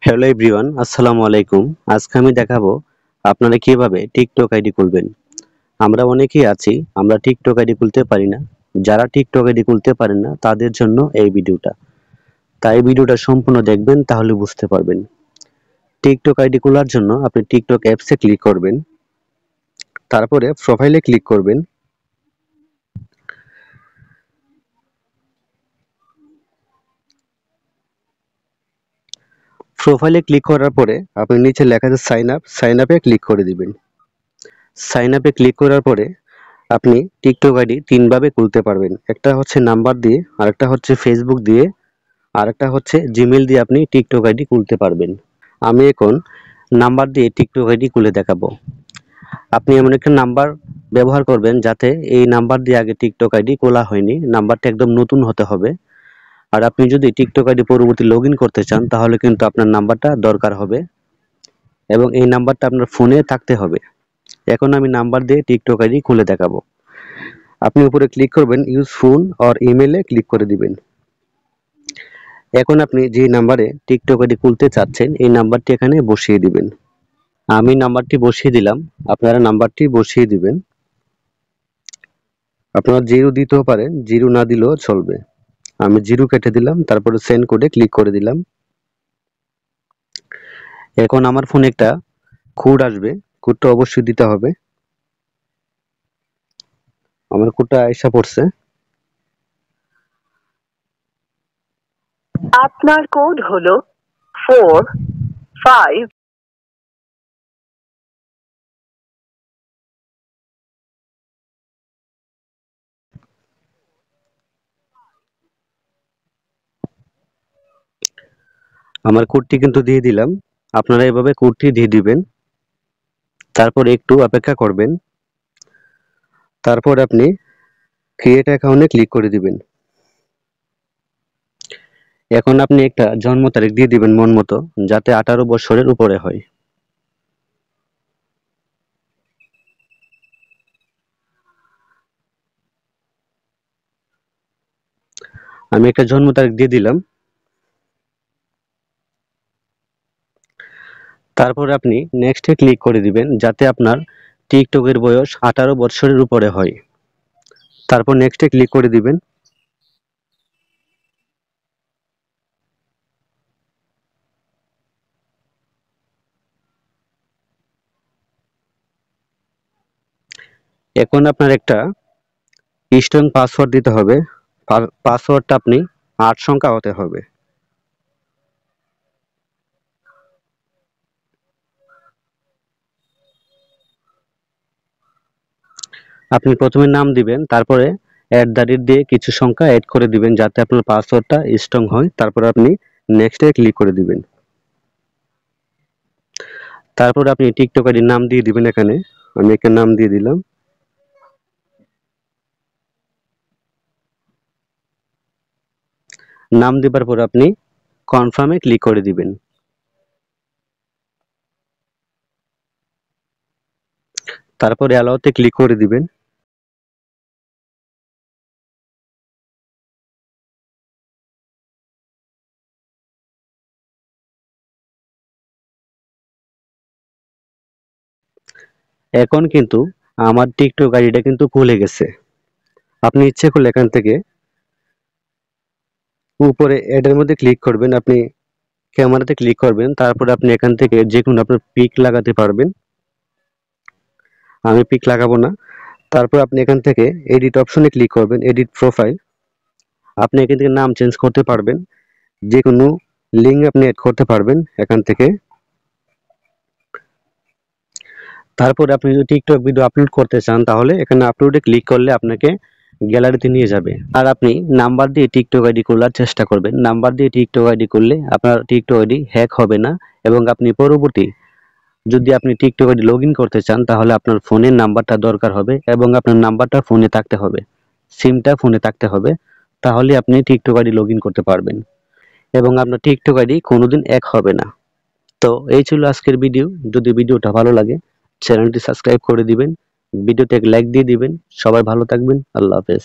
Hello everyone, আসসালামু আলাইকুম। আজকে আমি দেখাবো আপনারা কিভাবে টিকটক আইডি খুলবেন। আমরা অনেকেই আছি, আমরা টিকটক আইডি খুলতে পারি না। যারা টিকটক আইডি খুলতে পারেন না তাদের জন্য এই ভিডিওটা। তাই ভিডিওটা সম্পূর্ণ দেখবেন, তাহলে বুঝতে পারবেন। টিকটক আইডি খোলার জন্য আপনি টিকটক অ্যাপসে ক্লিক করবেন, তারপরে প্রোফাইলে ক্লিক করবেন। প্রোফাইলে ক্লিক করার পরে আপনি নিচে লেখা আছে সাইন আপে ক্লিক করে দিবেন। সাইন আপে ক্লিক করার পরে আপনি টিকটক আইডি তিনভাবে খুলতে পারবেন। একটা হচ্ছে নাম্বার দিয়ে, আরেকটা হচ্ছে ফেসবুক দিয়ে, আরেকটা হচ্ছে জিমেল দিয়ে আপনি টিকটক আইডি খুলতে পারবেন। আমি এখন নাম্বার দিয়ে টিকটক আইডি খুলে দেখাবো। আপনি এমন একটা নাম্বার ব্যবহার করবেন যাতে এই নাম্বার দিয়ে আগে টিকটক আইডি খোলা হয়নি, নাম্বারটা একদম নতুন হতে হবে। আর আপনি যদি টিকটক আইডি পরবর্তী লগ ইন করতে চান তাহলে কিন্তু আপনার নাম্বারটা দরকার হবে এবং এই নাম্বারটা আপনার ফোনে থাকতে হবে। এখন আমি নাম্বার দিয়ে টিকটক আইডি খুলে দেখাবো। আপনি উপরে ক্লিক করবেন, ইউজ ফোন অর ইমেলে ক্লিক করে দিবেন। এখন আপনি যে নাম্বারে টিকটক আইডি খুলতে চাচ্ছেন এই নাম্বারটি এখানে বসিয়ে দিবেন। আমি নাম্বারটি বসিয়ে দিলাম, আপনারা নাম্বারটি বসিয়ে দিবেন। আপনারা জিরো দিতেও পারেন, জিরো না দিলেও চলবে। আমি জিরো কেটে দিলাম, তারপরে সেন্ড কোডে ক্লিক করে দিলাম। এখন আমার ফোনে একটা কোড আসবে, কোডটা অবশ্যই দিতে হবে। আমার কোডটা আইসা পড়ছে। আপনার কোড হলো 45। আমার কোডটি কিন্তু দিয়ে দিলাম, আপনারা এভাবে কোডটি দিয়ে দিবেন। তারপর একটু অপেক্ষা করবেন, তারপর আপনি ক্রিয়েট অ্যাকাউন্টে ক্লিক করে দিবেন। এখন আপনি একটা জন্ম তারিখ দিয়ে দিবেন মন মতো, যাতে 18 বছরের উপরে হয়। আমি একটা জন্ম তারিখ দিয়ে দিলাম। তারপর আপনি নেক্সটে ক্লিক করে দিবেন যাতে আপনার টিকটকের বয়স 18 বছরের উপরে হয়। তারপর নেক্সটে ক্লিক করে দিবেন। এখন আপনার একটা স্ট্রং পাসওয়ার্ড দিতে হবে। পাসওয়ার্ডটা আপনি 8 সংখ্যা হতে হবে। আপনি প্রথমে নাম দিবেন, তারপরে দিয়ে কিছু সংখ্যা অ্যাড করে দিবেন যাতে আপনার পাসওয়ার্ডটা স্ট্রং হয়। তারপর আপনি নেক্সটে ক্লিক করে দিবেন। তারপর আপনি টিকটক আইডির নাম দিয়ে দিবেন। এখানে আমি একটা নাম দিয়ে দিলাম। নাম দেবার পর আপনি কনফার্মে ক্লিক করে দিবেন। তারপরে অ্যালাউতে ক্লিক করে দিবেন। এখন কিন্তু আমার টিকটক আইডিটা কিন্তু খুলে গেছে। আপনি ইচ্ছে করলে এখান থেকে উপরে এর মধ্যে ক্লিক করবেন, আপনি ক্যামেরাতে ক্লিক করবেন, তারপরে আপনি এখান থেকে যে কোনো আপনার পিক লাগাতে পারবেন। আমি পিক লাগাবো না। তারপর আপনি এখান থেকে এডিট অপশনে ক্লিক করবেন, এডিট প্রোফাইল। আপনি এখান থেকে নাম চেঞ্জ করতে পারবেন, যে কোনো লিঙ্ক আপনি অ্যাড করতে পারবেন এখান থেকে। তারপরে আপনি যদি টিকটক ভিডিও আপলোড করতে চান তাহলে এখানে আপলোডে ক্লিক করলে আপনাকে গ্যালারিতে নিয়ে যাবে। আর আপনি নাম্বার দিয়ে টিকটক আইডি খোলার চেষ্টা করবেন। নাম্বার দিয়ে টিকটক আইডি করলে আপনার টিকটক আইডি হ্যাক হবে না এবং আপনি পরবর্তী যদি আপনি টিকটক আইডি লগ ইন করতে চান তাহলে আপনার ফোনের নাম্বারটা দরকার হবে এবং আপনার নাম্বারটা ফোনে থাকতে হবে, সিমটা ফোনে থাকতে হবে। তাহলে আপনি টিকটক আইডি লগ ইন করতে পারবেন এবং আপনার টিকটক আইডি কোনোদিন হ্যাক হবে না। তো এই ছিল আজকের ভিডিও। যদি ভিডিওটা ভালো লাগে চ্যানেলটি সাবস্ক্রাইব করে দিবেন, ভিডিওতে এক লাইক দিয়ে দিবেন। সবাই ভালো থাকবেন। আল্লাহ হাফেজ।